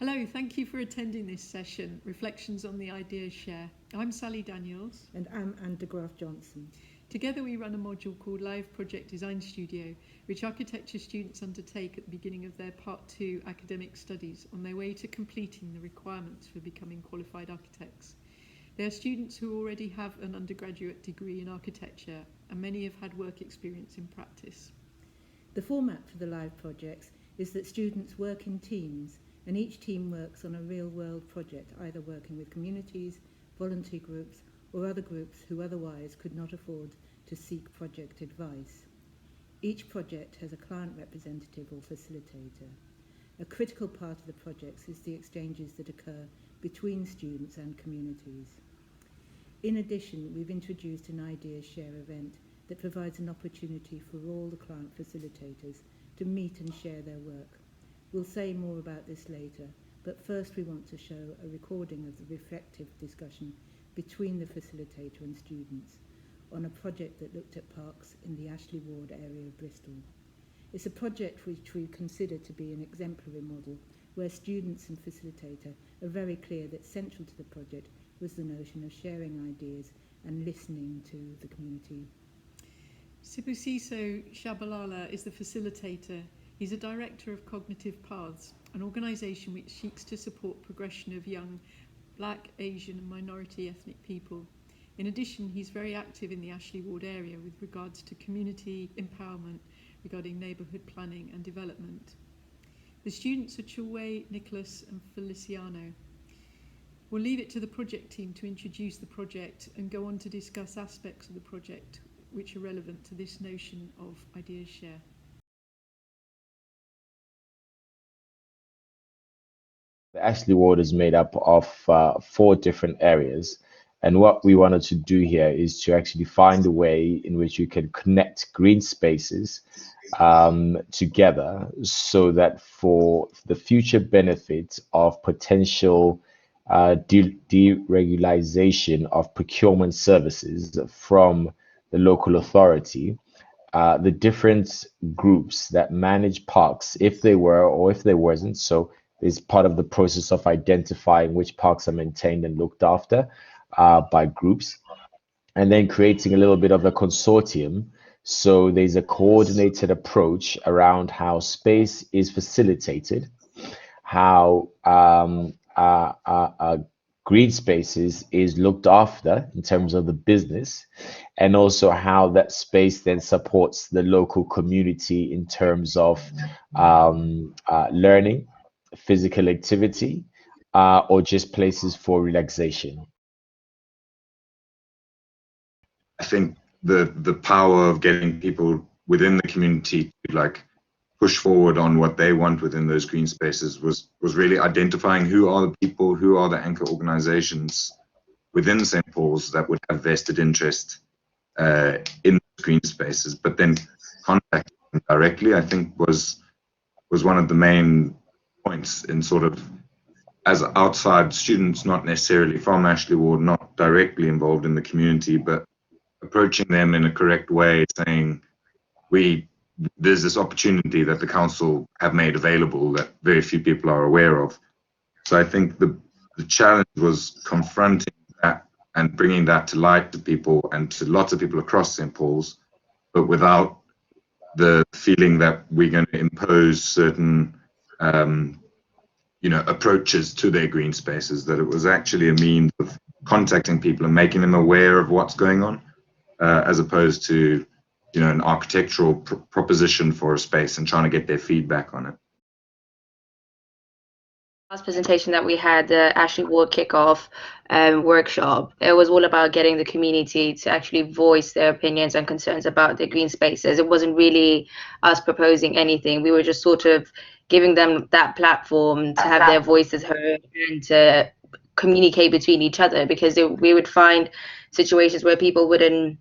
Hello, thank you for attending this session, Reflections on the Ideas Share. I'm Sally Daniels. And I'm Anne de Graaf Johnson. Together we run a module called Live Project Design Studio, which architecture students undertake at the beginning of their Part 2 academic studies on their way to completing the requirements for becoming qualified architects. They are students who already have an undergraduate degree in architecture, and many have had work experience in practice. The format for the live projects is that students work in teams, and each team works on a real-world project, either working with communities, volunteer groups, or other groups who otherwise could not afford to seek project advice. Each project has a client representative or facilitator. A critical part of the projects is the exchanges that occur between students and communities. In addition, we've introduced an Ideas Share event that provides an opportunity for all the client facilitators to meet and share their work. We'll say more about this later, but first we want to show a recording of the reflective discussion between the facilitator and students on a project that looked at parks in the Ashley Ward area of Bristol. It's a project which we consider to be an exemplary model where students and facilitator are very clear that central to the project was the notion of sharing ideas and listening to the community. Sibusiso Shabalala is the facilitator. He's a director of Cognitive Paths, an organisation which seeks to support progression of young Black, Asian and minority ethnic people. In addition, he's very active in the Ashley Ward area with regards to community empowerment regarding neighbourhood planning and development. The students are Chulwe, Nicholas and Feliciano. We'll leave it to the project team to introduce the project and go on to discuss aspects of the project which are relevant to this notion of Ideas Share. The Ashley Ward is made up of 4 different areas. And what we wanted to do here is to actually find a way in which you can connect green spaces together so that for the future benefit of potential deregulation of procurement services from the local authority, the different groups that manage parks, if they were or if they wasn't, so is part of the process of identifying which parks are maintained and looked after by groups, and then creating a little bit of a consortium. So there's a coordinated approach around how space is facilitated, how green spaces is looked after in terms of the business, and also how that space then supports the local community in terms of learning, physical activity, or just places for relaxation. I think the power of getting people within the community to push forward on what they want within those green spaces was really identifying who are the people, who are the anchor organizations within St. Paul's that would have vested interest in green spaces, but then contacting them directly, I think was one of the main points in sort of, as outside students, not necessarily from Ashley Ward, not directly involved in the community, but approaching them in a correct way, saying, there's this opportunity that the council have made available that very few people are aware of. So I think the challenge was confronting that and bringing that to light to people and to lots of people across St. Paul's, but without the feeling that we're going to impose certain approaches to their green spaces, that it was actually a means of contacting people and making them aware of what's going on, as opposed to an architectural proposition for a space and trying to get their feedback on it. Last presentation that we had, the Ashley Ward kickoff workshop, it was all about getting the community to actually voice their opinions and concerns about their green spaces. It wasn't really us proposing anything. We were just sort of giving them that platform to have their voices heard and to communicate between each other, because we would find situations where people wouldn't,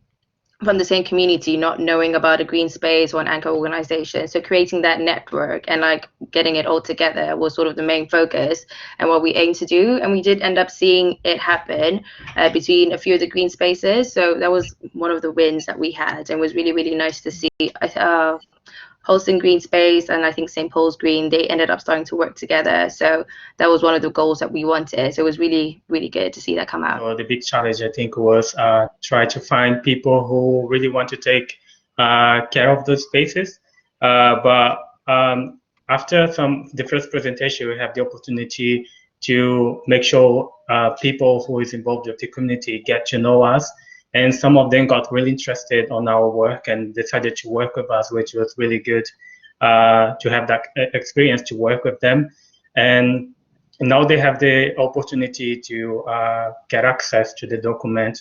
from the same community, not knowing about a green space or an anchor organization. So creating that network and getting it all together was sort of the main focus and what we aim to do. And we did end up seeing it happen between a few of the green spaces. So that was one of the wins that we had, and was really, really nice to see. Holston Green Space and I think St. Paul's Green, they ended up starting to work together. So that was one of the goals that we wanted. So it was really, really good to see that come out. So the big challenge, I think, was try to find people who really want to take care of those spaces. But after the first presentation, we have the opportunity to make sure people who is involved with the community get to know us. And some of them got really interested on our work and decided to work with us, which was really good to have that experience to work with them. And now they have the opportunity to get access to the document.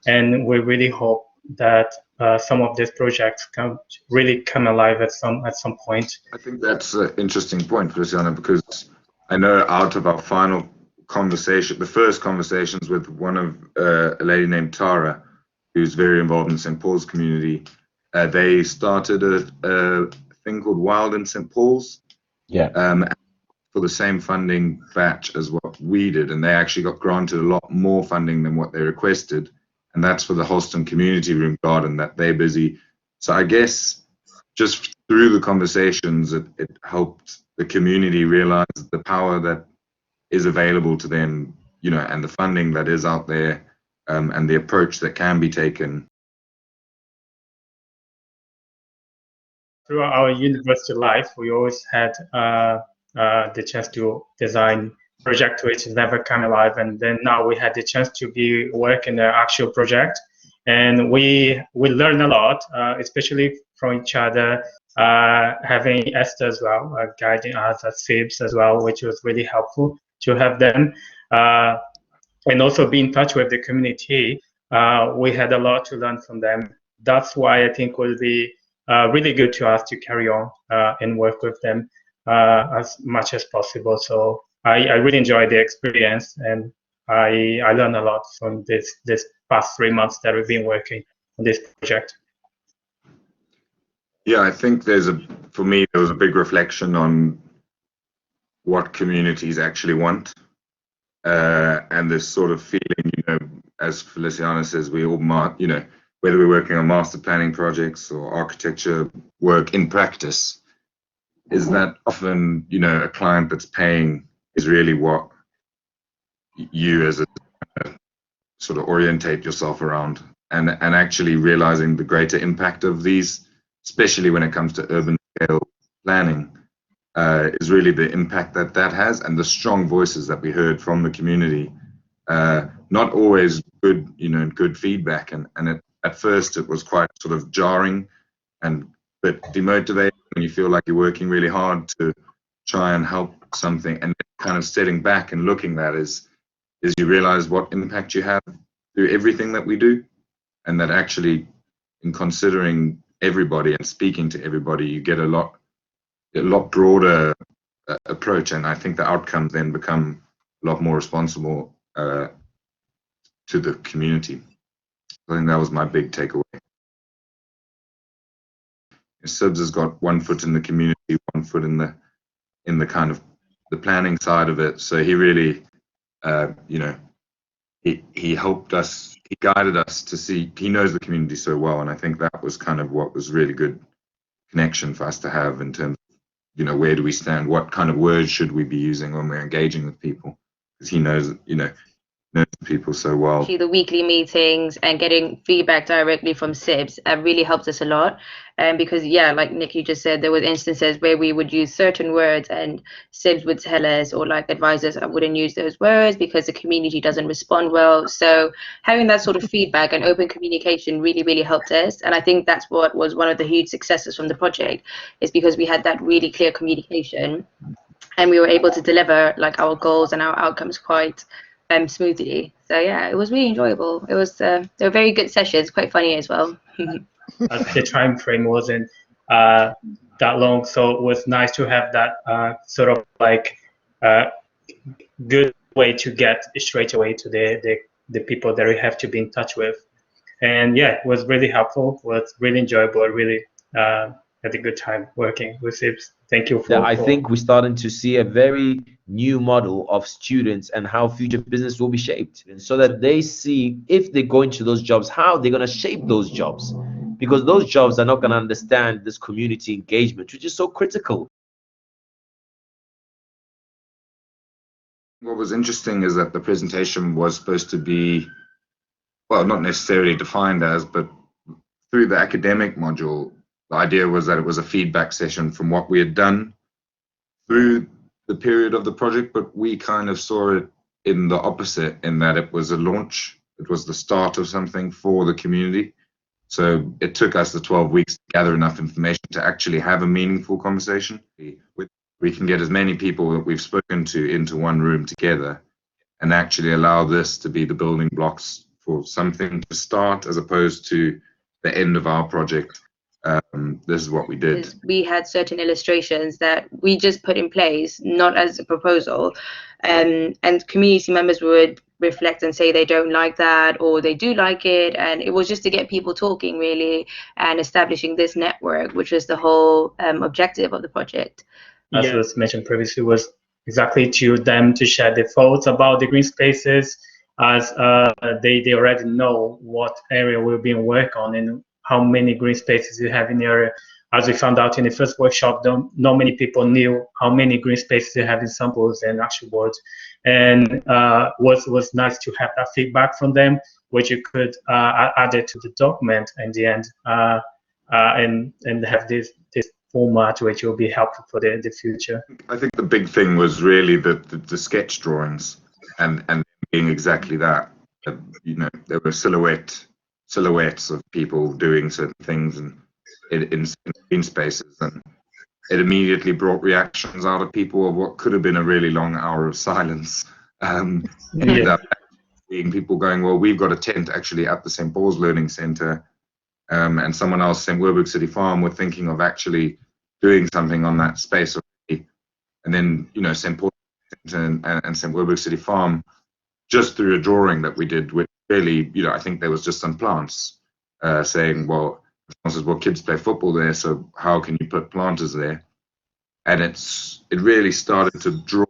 And we really hope that some of these projects can really come alive at some point. I think that's an interesting point, Feliciana, because I know out of our final conversation, the first conversations with one of a lady named Tara, who's very involved in St. Paul's community, they started a thing called Wild in St. Paul's. Yeah. For the same funding batch as what we did, and they actually got granted a lot more funding than what they requested, and that's for the Holston Community Room Garden that they're busy. So I guess just through the conversations, it helped the community realize the power that is available to them, you know, and the funding that is out there, and the approach that can be taken. Throughout our university life, we always had the chance to design project which never come alive, and then now we had the chance to be working the actual project, and we learn a lot, especially from each other, having Esther as well guiding us at SIBS as well, which was really helpful to have them, and also be in touch with the community. We had a lot to learn from them. That's why I think it will be really good to us to carry on and work with them as much as possible. So I really enjoyed the experience, and I learned a lot from this past 3 months that we've been working on this project. Yeah, I think for me, there was a big reflection on what communities actually want, and this sort of feeling, you know, as Feliciana says, we all, you know, whether we're working on master planning projects or architecture work in practice, is that often, you know, a client that's paying is really what you as a sort of orientate yourself around, and actually realizing the greater impact of these, especially when it comes to urban scale planning, is really the impact that has, and the strong voices that we heard from the community. Not always good, you know, good feedback, and at first it was quite sort of jarring and a bit demotivating when you feel like you're working really hard to try and help something, and kind of stepping back and looking at that is you realize what impact you have through everything that we do, and that actually in considering everybody and speaking to everybody, you get a lot broader approach, and I think the outcomes then become a lot more responsible to the community. I think that was my big takeaway. SIBS has got 1 foot in the community, 1 foot in the kind of the planning side of it. So he really, you know, he helped us, he guided us to see, he knows the community so well, and I think that was kind of what was really good connection for us to have in terms of, you know, where do we stand, what kind of words should we be using when we're engaging with people, because he knows, you know, people so well. The weekly meetings and getting feedback directly from SIBS really helped us a lot, because yeah, like Nick, you just said, there were instances where we would use certain words and SIBS would tell us, or like advise us, I wouldn't use those words because the community doesn't respond well. So having that sort of feedback and open communication really helped us, and I think that's what was one of the huge successes from the project, is because we had that really clear communication and we were able to deliver like our goals and our outcomes quite smoothly. So yeah, it was really enjoyable. It was they were very good sessions, quite funny as well. The time frame wasn't that long, so it was nice to have that sort of like good way to get straight away to the people that we have to be in touch with. And yeah, it was really helpful, was really enjoyable. I really had a good time working with SIBS. Thank you for. Yeah, I think we're starting to see a very new model of students and how future business will be shaped, and so that they see if they go into those jobs, how they're going to shape those jobs. because those jobs are not going to understand this community engagement, which is so critical. What was interesting is that the presentation was supposed to be, well, not necessarily defined as, but through the academic module, the idea was that it was a feedback session from what we had done through the period of the project, but we kind of saw it in the opposite, in that it was a launch. It was the start of something for the community. So it took us the 12 weeks to gather enough information to actually have a meaningful conversation. We can get as many people that we've spoken to into one room together and actually allow this to be the building blocks for something to start, as opposed to the end of our project. This is what we did. We had certain illustrations that we just put in place, not as a proposal, and community members would reflect and say they don't like that or they do like it, and it was just to get people talking really and establishing this network, which was the whole objective of the project. As was mentioned previously, was exactly to them to share their thoughts about the green spaces, as they already know what area we've been working on and how many green spaces you have in the area. As we found out in the first workshop, not many people knew how many green spaces you have in samples and actual boards. And was nice to have that feedback from them, which you could add it to the document in the end, and have this format which will be helpful for the future. I think the big thing was really the sketch drawings and being exactly that. You know, there were silhouettes of people doing certain things and in green spaces, and it immediately brought reactions out of people of what could have been a really long hour of silence. Ended up being people going, well, we've got a tent actually at the St. Paul's Learning Centre, and someone else, St. Werburgh City Farm, were thinking of actually doing something on that space already. And then, you know, St. Paul's and St. Werburgh City Farm, just through a drawing that we did, which really, you know, I think there was just some plants saying, well, kids play football there, so how can you put planters there? And it really started to draw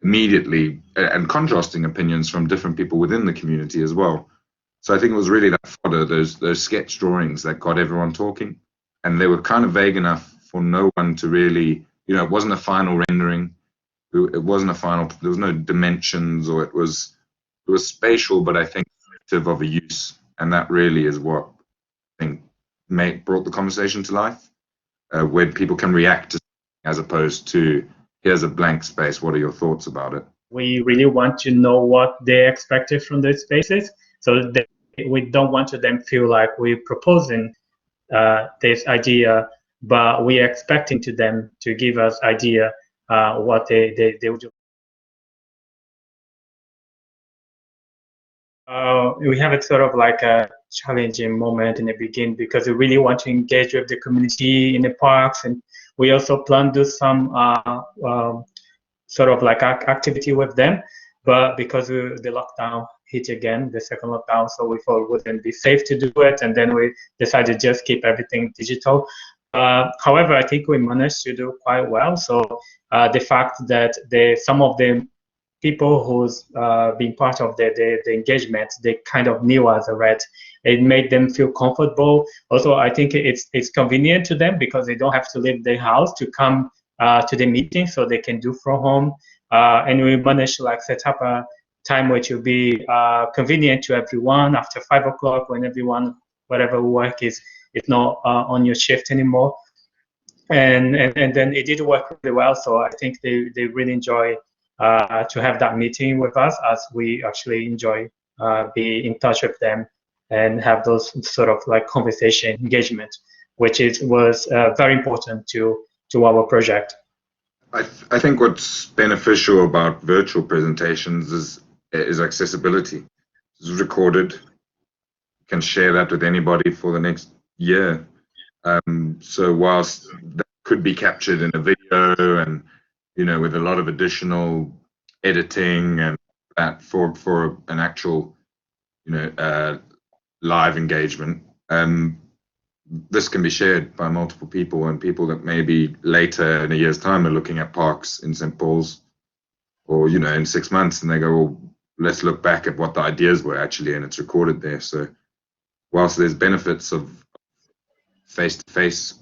immediately, and contrasting opinions from different people within the community as well. So I think it was really that fodder, those sketch drawings, that got everyone talking, and they were kind of vague enough for no one to really, you know, it wasn't a final rendering, it wasn't a final, there was no dimensions, or it was spatial, but I think of a use, and that really is what I think brought the conversation to life, when people can react to, as opposed to, here's a blank space, what are your thoughts about it? We really want to know what they expected from those spaces, so that we don't want to then feel like we're proposing this idea, but we're expecting to them to give us idea what they would do. We have it sort of like a challenging moment in the beginning, because we really want to engage with the community in the parks, and we also plan to do some sort of like activity with them, but because the lockdown hit again, the second lockdown, so we thought it wouldn't be safe to do it, and then we decided to just keep everything digital. However, I think we managed to do quite well. So the fact that some of the people who's been part of the engagement, they kind of knew us already. It made them feel comfortable. Also, I think it's convenient to them, because they don't have to leave their house to come to the meeting, so they can do from home. And we managed to like set up a time which will be convenient to everyone after 5 o'clock, when everyone, whatever work is not on your shift anymore. And then it did work really well. So I think they really enjoy to have that meeting with us, as we actually enjoy be in touch with them and have those sort of like conversation engagement, which was very important to our project. I think what's beneficial about virtual presentations is accessibility. It's recorded. You can share that with anybody for the next year. So whilst that could be captured in a video, and you know, with a lot of additional editing and that for an actual, you know, live engagement, this can be shared by multiple people, and people that maybe later in a year's time are looking at parks in St. Paul's, or you know, in 6 months, and they go, well, let's look back at what the ideas were actually, and it's recorded there. So whilst there's benefits of face-to-face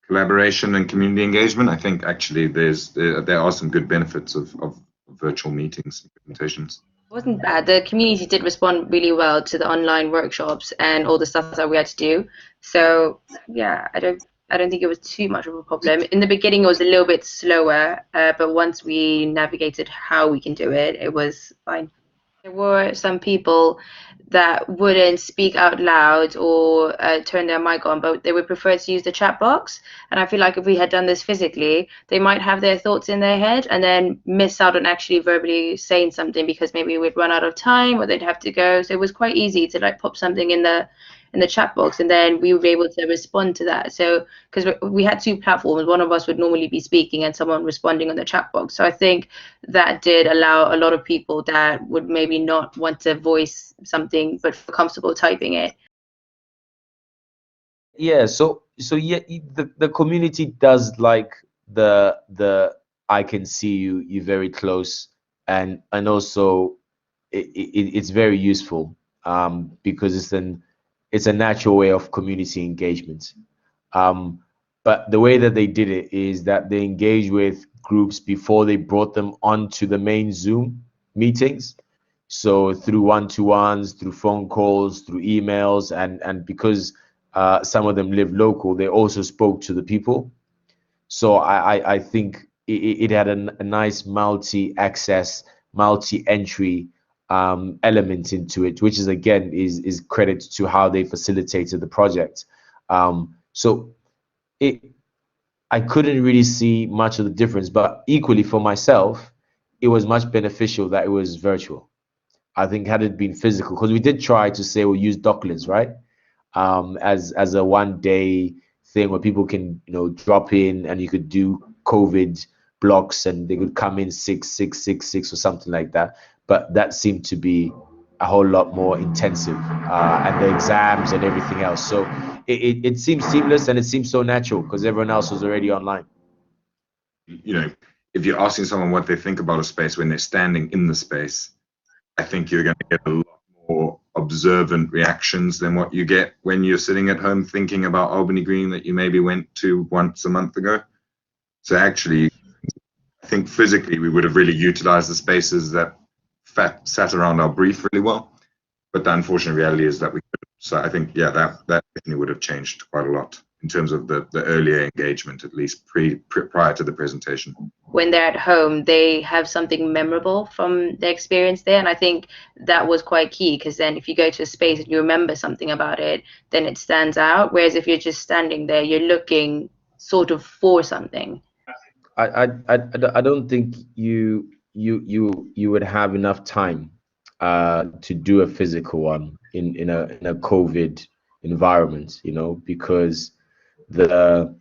collaboration and community engagement. I think actually there are some good benefits of virtual meetings and presentations. It wasn't bad. The community did respond really well to the online workshops and all the stuff that we had to do. So yeah, I don't think it was too much of a problem. In the beginning, it was a little bit slower, but once we navigated how we can do it, it was fine. There were some people that wouldn't speak out loud or turn their mic on, but they would prefer to use the chat box. And I feel like if we had done this physically, they might have their thoughts in their head and then miss out on actually verbally saying something because maybe we'd run out of time or they'd have to go. So it was quite easy to like pop something in the chat box and then we would be able to respond to that. So because we had two platforms, one of us would normally be speaking and someone responding on the chat box. So I think that did allow a lot of people that would maybe not want to voice something but feel comfortable typing it. Yeah, so yeah, the community does like the I can see you, you're very close, and also it's very useful because it's a natural way of community engagement. But the way that they did it is that they engaged with groups before they brought them onto the main Zoom meetings. So through one-to-ones, through phone calls, through emails, and because some of them live local, they also spoke to the people. So I think it had a nice multi-access, multi-entry element into it, which is again is credit to how they facilitated the project. So I couldn't really see much of the difference, but equally for myself, it was much beneficial that it was virtual. I think had it been physical, because we did try to say we'll use Docklands, right? As a 1 day thing where people can drop in and you could do COVID blocks and they could come in 6 or something like that. But that seemed to be a whole lot more intensive, and the exams and everything else. So it seems seamless and it seems so natural because everyone else was already online. If you're asking someone what they think about a space when they're standing in the space, I think you're going to get a lot more observant reactions than what you get when you're sitting at home thinking about Albany Green that you maybe went to once a month ago. So actually, I think physically we would have really utilized the spaces that sat around our brief really well. But the unfortunate reality is that we couldn't. So I think, yeah, that definitely would have changed quite a lot in terms of the earlier engagement, at least prior to the presentation. When they're at home, they have something memorable from their experience there. And I think that was quite key because then if you go to a space and you remember something about it, then it stands out. Whereas if you're just standing there, you're looking sort of for something. I don't think you would have enough time to do a physical one in a COVID environment, because the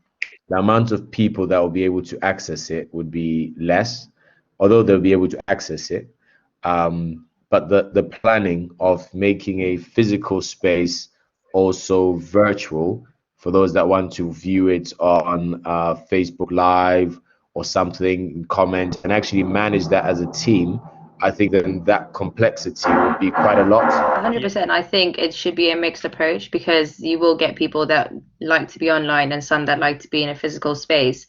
amount of people that will be able to access it would be less, although they'll be able to access it. But the planning of making a physical space also virtual for those that want to view it on Facebook Live or something, comment, and actually manage that as a team, I think then that complexity would be quite a lot. 100%. I think it should be a mixed approach because you will get people that like to be online and some that like to be in a physical space.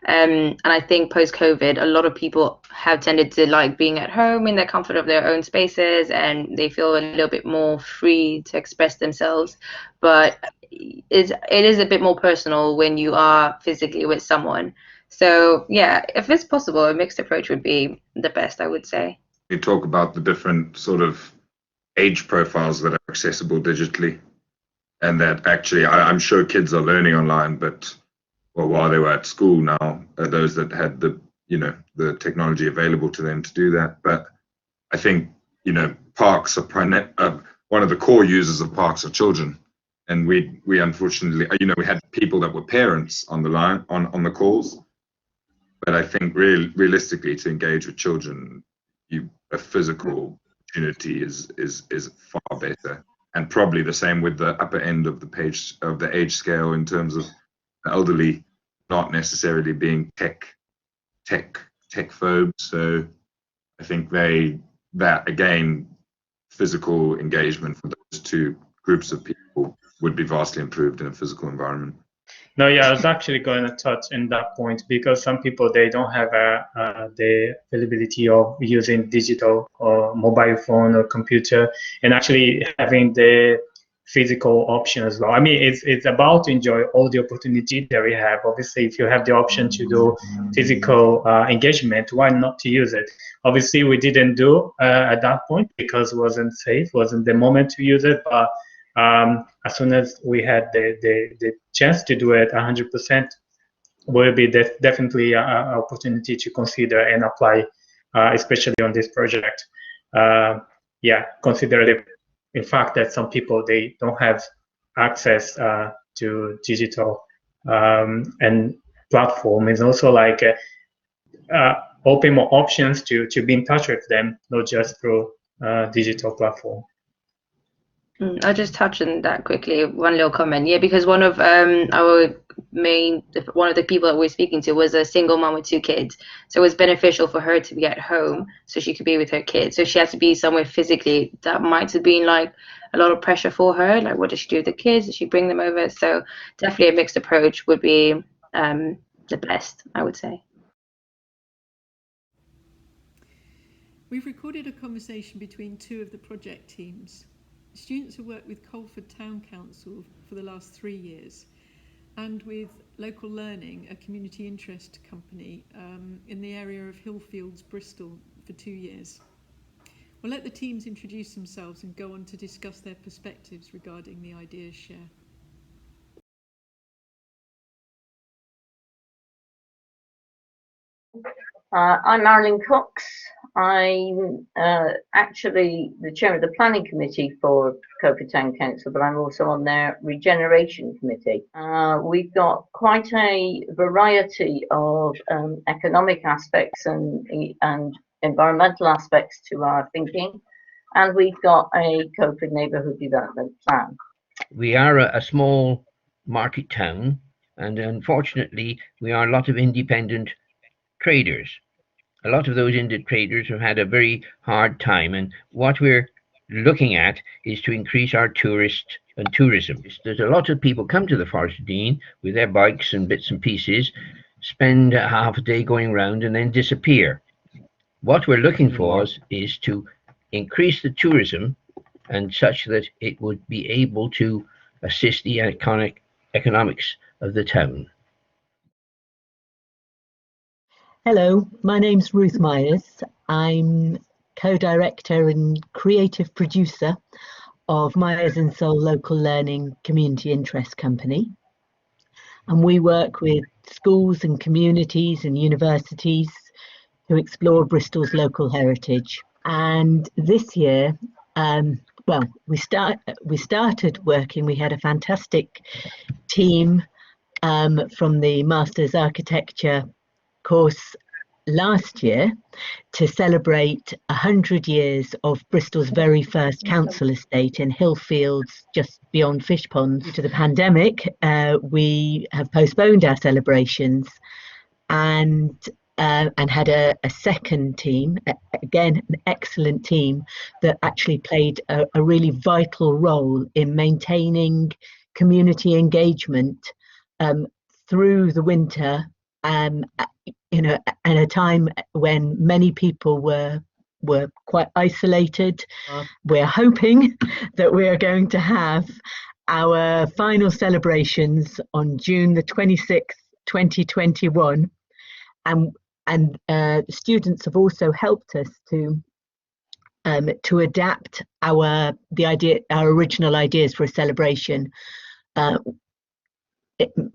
And I think post-COVID, a lot of people have tended to like being at home in the comfort of their own spaces and they feel a little bit more free to express themselves. But it is a bit more personal when you are physically with someone. So yeah, if it's possible, a mixed approach would be the best, I would say. You talk about the different sort of age profiles that are accessible digitally, and that actually I'm sure kids are learning online, but while they were at school now, those that had the technology available to them to do that. But I think parks are one of the core users of parks are children, and we unfortunately we had people that were parents on the line on the calls, but I think realistically to engage with children, a physical opportunity is far better, and probably the same with the upper end of the age scale in terms of the elderly not necessarily being tech phobes. So I think that again, physical engagement for those two groups of people would be vastly improved in a physical environment. No, yeah, I was actually going to touch on that point, because some people, they don't have the availability of using digital or mobile phone or computer, and actually having the physical option as well. I mean, it's about to enjoy all the opportunity that we have. Obviously, if you have the option to do physical engagement, why not to use it? Obviously, we didn't do at that point because it wasn't safe, wasn't the moment to use it, but as soon as we had the chance to do it 100%, will be definitely an opportunity to consider and apply, especially on this project. Yeah, consider in fact that some people, they don't have access to digital and platform is also like open more options to be in touch with them, not just through digital platform. I'll just touch on that quickly. One little comment. Yeah, because one of one of the people that we're speaking to was a single mom with 2 kids. So it was beneficial for her to be at home so she could be with her kids. So she had to be somewhere physically. That might have been like a lot of pressure for her. Like, what does she do with the kids? Does she bring them over? So definitely a mixed approach would be the best, I would say. We've recorded a conversation between 2 of the project teams. Students have worked with Colford Town Council for the last 3 years, and with Local Learning, a community interest company in the area of Hillfields, Bristol, for 2 years. We'll let the teams introduce themselves and go on to discuss their perspectives regarding the ideas share. I'm Marilyn Cox. I'm actually the chair of the planning committee for Colford Town Council, but I'm also on their regeneration committee. We've got quite a variety of economic aspects and environmental aspects to our thinking, and we've got a Colford neighbourhood development plan. We are a small market town, and unfortunately we are a lot of independent traders. A lot of those indie traders have had a very hard time, and what we're looking at is to increase our tourist and tourism. There's a lot of people come to the Forest of Dean with their bikes and bits and pieces, spend half a day going around and then disappear. What we're looking for is to increase the tourism and such that it would be able to assist the economics of the town. Hello, my name's Ruth Myers. I'm co-director and creative producer of Myers & Soul Local Learning Community Interest Company. And we work with schools and communities and universities who explore Bristol's local heritage. And this year, we started working. We had a fantastic team from the Master's Architecture course last year to celebrate 100 years of Bristol's very first council estate in Hillfields, just beyond Fish Ponds. Due to the pandemic, we have postponed our celebrations and had a second team, again an excellent team, that actually played a really vital role in maintaining community engagement through the winter. At a time when many people were quite isolated. We're hoping that we are going to have our final celebrations on June the 26th, 2021, and students have also helped us to adapt our original ideas for a celebration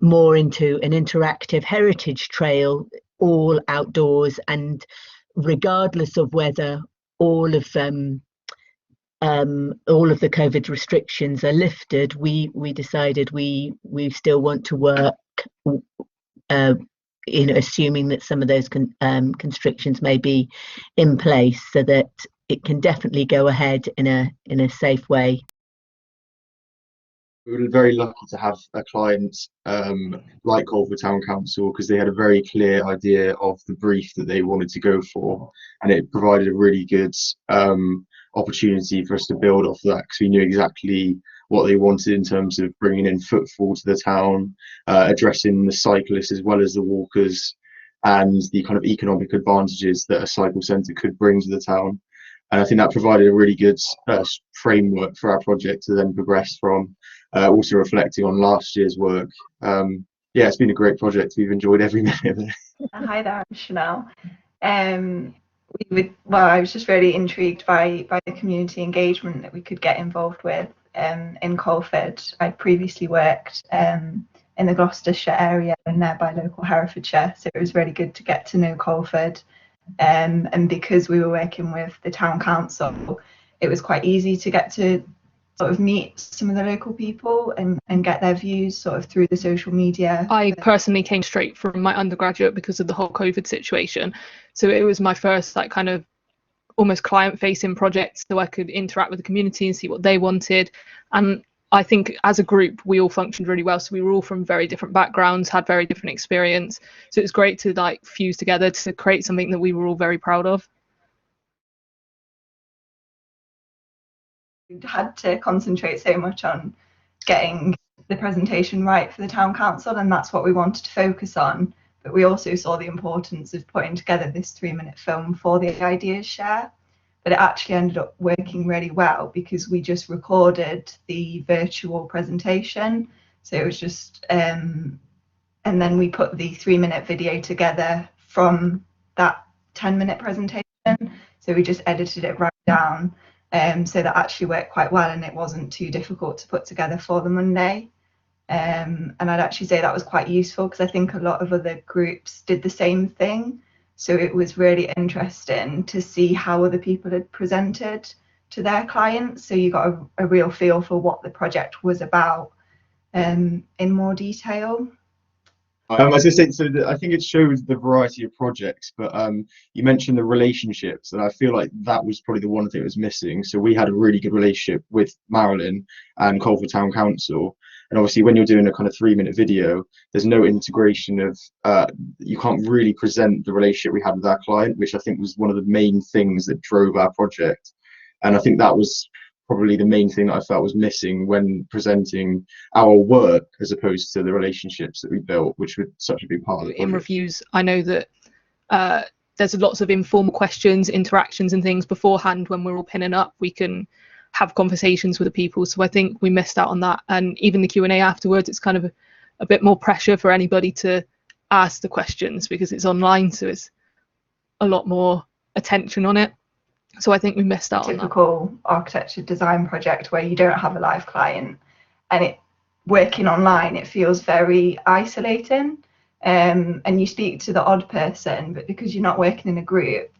more into an interactive heritage trail, all outdoors, and regardless of whether all of the COVID restrictions are lifted, we decided we still want to work assuming that some of those constrictions may be in place, so that it can definitely go ahead in a safe way. We were very lucky to have a client like Colford Town Council, because they had a very clear idea of the brief that they wanted to go for, and it provided a really good opportunity for us to build off that, because we knew exactly what they wanted in terms of bringing in footfall to the town, addressing the cyclists as well as the walkers, and the kind of economic advantages that a cycle centre could bring to the town. And I think that provided a really good framework for our project to then progress from, also reflecting on last year's work. Yeah, it's been a great project. We've enjoyed every minute of it. Hi there, I'm Chanel. I was just really intrigued by the community engagement that we could get involved with in Colford. I'd previously worked in the Gloucestershire area and nearby local Herefordshire, so it was really good to get to know Colford. And because we were working with the town council, it was quite easy to get to sort of meet some of the local people and get their views sort of through the social media. I personally came straight from my undergraduate because of the whole COVID situation. So it was my first like kind of almost client facing project, so I could interact with the community and see what they wanted. And I think as a group, we all functioned really well. So we were all from very different backgrounds, had very different experience. So it was great to like fuse together to create something that we were all very proud of. We had to concentrate so much on getting the presentation right for the town council, and that's what we wanted to focus on. But we also saw the importance of putting together this 3-minute film for the ideas share. But it actually ended up working really well because we just recorded the virtual presentation. So it was just, and then we put the 3-minute video together from that 10-minute presentation. So we just edited it right down. So that actually worked quite well, and it wasn't too difficult to put together for the Monday. And I'd actually say that was quite useful because I think a lot of other groups did the same thing. So it was really interesting to see how other people had presented to their clients. So you got a real feel for what the project was about in more detail. As I said, so I think it shows the variety of projects, but you mentioned the relationships, and I feel like that was probably the one thing that was missing. So we had a really good relationship with Marilyn and Colford Town Council, and obviously when you're doing a kind of 3-minute video, there's no integration of, you can't really present the relationship we had with our client, which I think was one of the main things that drove our project. And I think that was probably the main thing that I felt was missing when presenting our work as opposed to the relationships that we built, which were such a big part of the project. In reviews, I know that there's lots of informal questions, interactions and things beforehand. When we're all pinning up, we can have conversations with the people. So I think we missed out on that. And even the Q&A afterwards, it's kind of a bit more pressure for anybody to ask the questions because it's online, so it's a lot more attention on it. So I think we missed out on that. Typical architecture design project where you don't have a live client, and it working online, it feels very isolating, and you speak to the odd person, but because you're not working in a group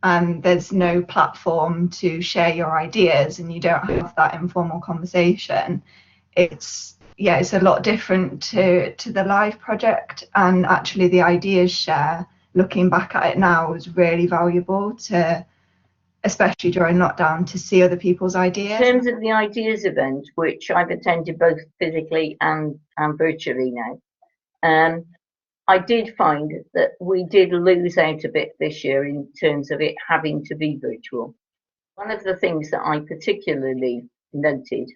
and there's no platform to share your ideas and you don't have that informal conversation, it's a lot different to the live project. And actually the ideas share, looking back at it now, was really valuable to, especially during lockdown, to see other people's ideas. In terms of the ideas event, which I've attended both physically and virtually now, I did find that we did lose out a bit this year in terms of it having to be virtual. One of the things that I particularly noted,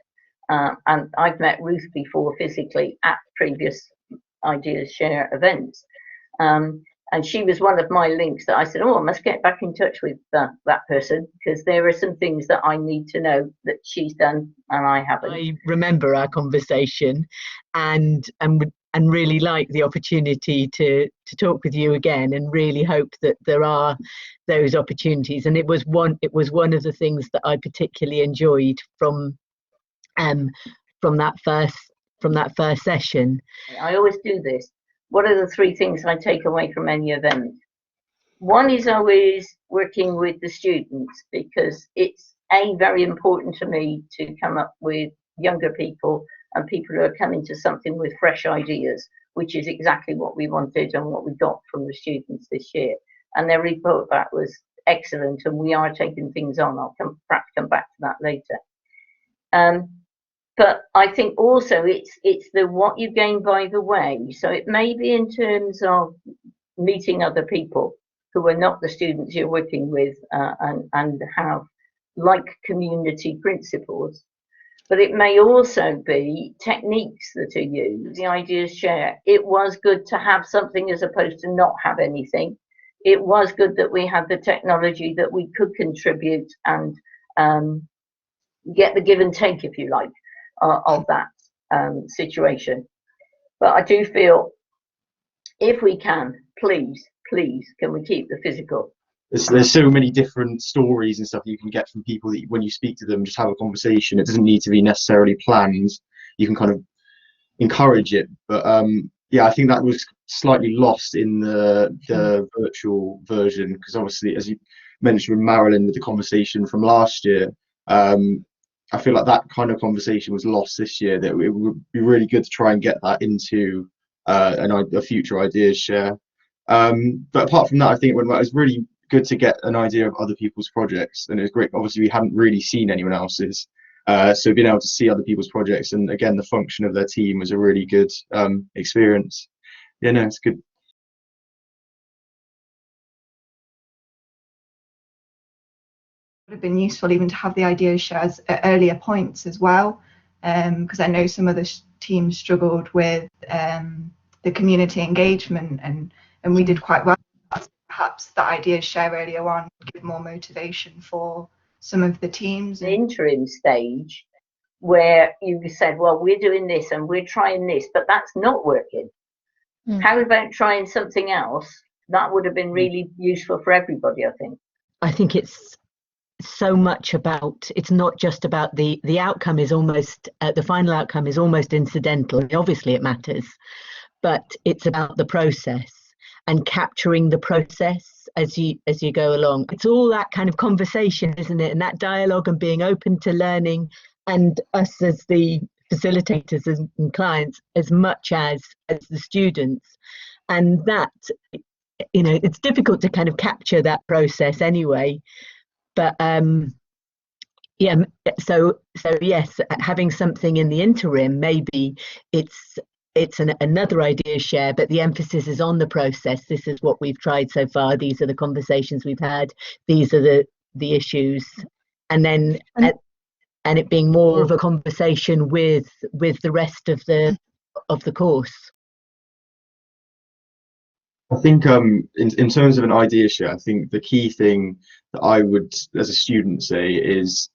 and I've met Ruth before physically at previous ideas share events, and she was one of my links that I said, oh, I must get back in touch with that person because there are some things that I need to know that she's done and I haven't. I remember our conversation and really like the opportunity to talk with you again, and really hope that there are those opportunities. And it was one of the things that I particularly enjoyed from that first session. I always do this. What are the 3 things I take away from any event? One is always working with the students, because it's very important to me to come up with younger people and people who are coming to something with fresh ideas, which is exactly what we wanted and what we got from the students this year. And their report back was excellent, and we are taking things on. I'll perhaps come back to that later. But I think also it's the what you gain by the way. So it may be in terms of meeting other people who are not the students you're working with and have like community principles. but it may also be techniques that are used, the ideas share. It was good to have something as opposed to not have anything. It was good that we had the technology that we could contribute and get the give and take, if you like, of that situation. But I do feel, if we can, please, can we keep the physical? There's so many different stories and stuff you can get from people that when you speak to them, just have a conversation. It doesn't need to be necessarily planned. You can kind of encourage it. But yeah, I think that was slightly lost in the virtual version, because obviously, as you mentioned with Marilyn, with the conversation from last year, I feel like that kind of conversation was lost this year. That it would be really good to try and get that into a future ideas share. But apart from that, I think it was really good to get an idea of other people's projects, and it was great. Obviously, we hadn't really seen anyone else's, so being able to see other people's projects and again the function of their team was a really good experience. Yeah, no, it's good. Would have been useful even to have the ideas shares at earlier points as well, because I know some of the teams struggled with the community engagement, and we did quite well. Perhaps the ideas share earlier on would give more motivation for some of the teams. The interim stage where you said, well, we're doing this and we're trying this, but that's not working. How about trying something else? That would have been really useful for everybody, I think. I think it's so much about, it's not just about the outcome is almost, the final outcome is almost incidental. Obviously it matters, but it's about the process and capturing the process as you go along. It's all that kind of conversation, isn't it? And that dialogue and being open to learning, and us as the facilitators and clients as much as the students. And that, you know, it's difficult to kind of capture that process anyway. But yeah, so yes, having something in the interim, maybe it's another idea share, but the emphasis is on the process. This is what we've tried so far. These are the conversations we've had. These are the issues, and then and it being more of a conversation with the rest of the course. I think in terms of an idea share, I think the key thing that I would, as a student, say is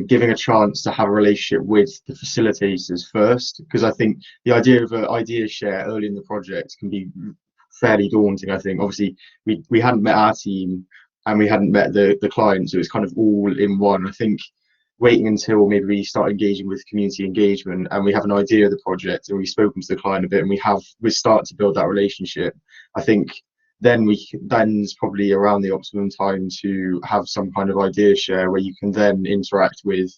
giving a chance to have a relationship with the facilitators first, because I think the idea of an idea share early in the project can be fairly daunting. I think obviously we hadn't met our team and we hadn't met the client, so it's kind of all in one. I think waiting until maybe we start engaging with community engagement and we have an idea of the project and we've spoken to the client a bit and we start to build that relationship, I think then's probably around the optimum time to have some kind of idea share where you can then interact with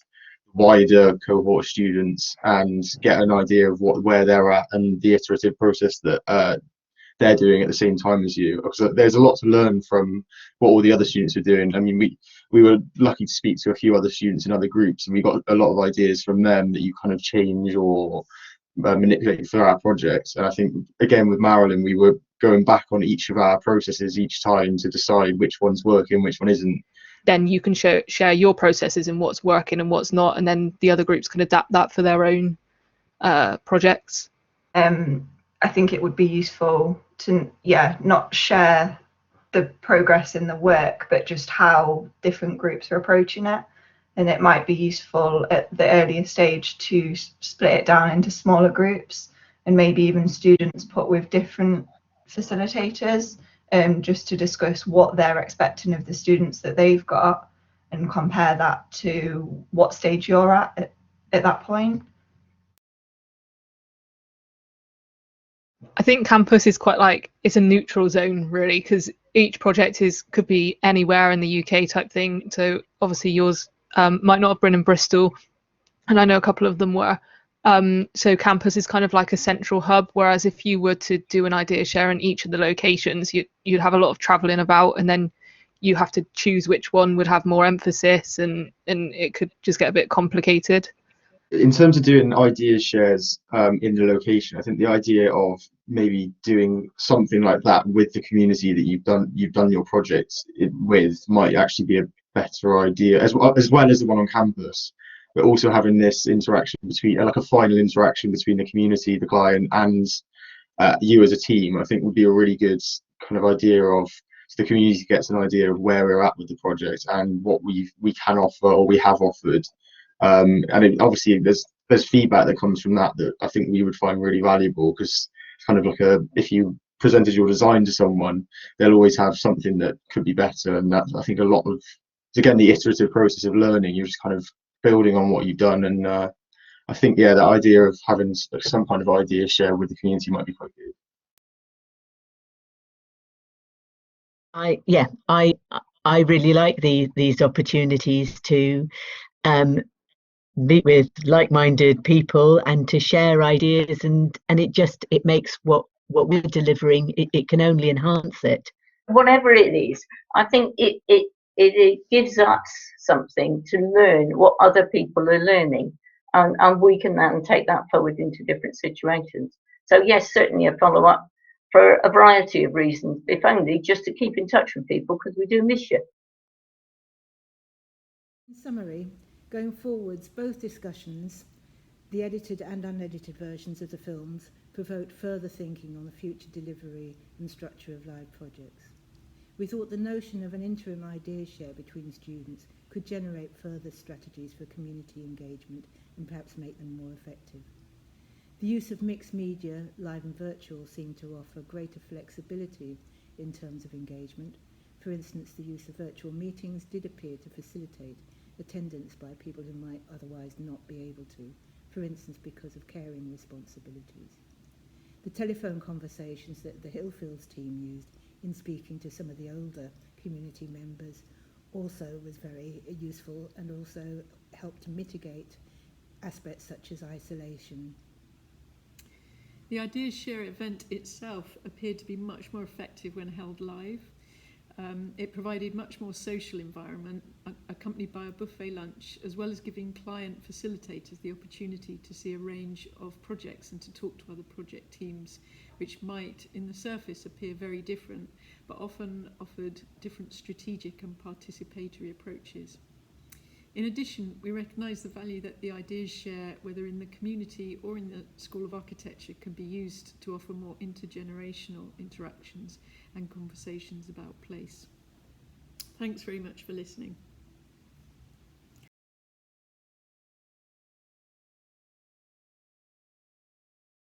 wider cohort of students and get an idea of where they're at and the iterative process that they're doing at the same time as you. Because there's a lot to learn from what all the other students are doing. I mean, we were lucky to speak to a few other students in other groups, and we got a lot of ideas from them that you kind of change or manipulate for our project. And I think again with Marilyn, we were going back on each of our processes each time to decide which one's working, which one isn't. Then you can share your processes and what's working and what's not, and then the other groups can adapt that for their own projects. I think it would be useful to not share the progress in the work, but just how different groups are approaching it. And it might be useful at the earlier stage to split it down into smaller groups, and maybe even students put with different facilitators, just to discuss what they're expecting of the students that they've got and compare that to what stage you're at that point. I think campus is quite like, it's a neutral zone really, because each project could be anywhere in the UK type thing. So obviously yours might not have been in Bristol, and I know a couple of them were. So campus is kind of like a central hub, whereas if you were to do an idea share in each of the locations, you'd have a lot of travelling about, and then you have to choose which one would have more emphasis, and it could just get a bit complicated. In terms of doing idea shares in the location, I think the idea of maybe doing something like that with the community that you've done your project with might actually be a better idea, as well as the one on campus. but also having this interaction between, like a final interaction between the community, the client, and you as a team, I think would be a really good kind of idea of, so the community gets an idea of where we're at with the project and what we can offer or we have offered. Obviously there's feedback that comes from that I think we would find really valuable, because it's kind of like if you presented your design to someone, they'll always have something that could be better. And that, I think, a lot of, again, the iterative process of learning, you're just kind of building on what you've done. And I think, yeah, the idea of having some kind of idea share with the community might be quite good. I really like these opportunities to meet with like-minded people and to share ideas, and it makes what we're delivering, it can only enhance it. Whatever it is, I think it gives us something to learn what other people are learning, and we can then take that forward into different situations. So yes, certainly a follow-up for a variety of reasons, if only just to keep in touch with people, because we do miss you. In summary, going forwards, both discussions, the edited and unedited versions of the films, provoked further thinking on the future delivery and structure of live projects. We thought the notion of an interim idea share between students could generate further strategies for community engagement and perhaps make them more effective. The use of mixed media, live and virtual, seemed to offer greater flexibility in terms of engagement. For instance, the use of virtual meetings did appear to facilitate attendance by people who might otherwise not be able to, for instance because of caring responsibilities. The telephone conversations that the Hillfields team used in speaking to some of the older community members also was very useful, and also helped to mitigate aspects such as isolation. The Ideas Share event itself appeared to be much more effective when held live. It provided much more social environment, accompanied by a buffet lunch, as well as giving client facilitators the opportunity to see a range of projects and to talk to other project teams, which might, in the surface, appear very different, but often offered different strategic and participatory approaches. In addition, we recognise the value that the Ideas Share, whether in the community or in the School of Architecture, can be used to offer more intergenerational interactions and conversations about place. Thanks very much for listening.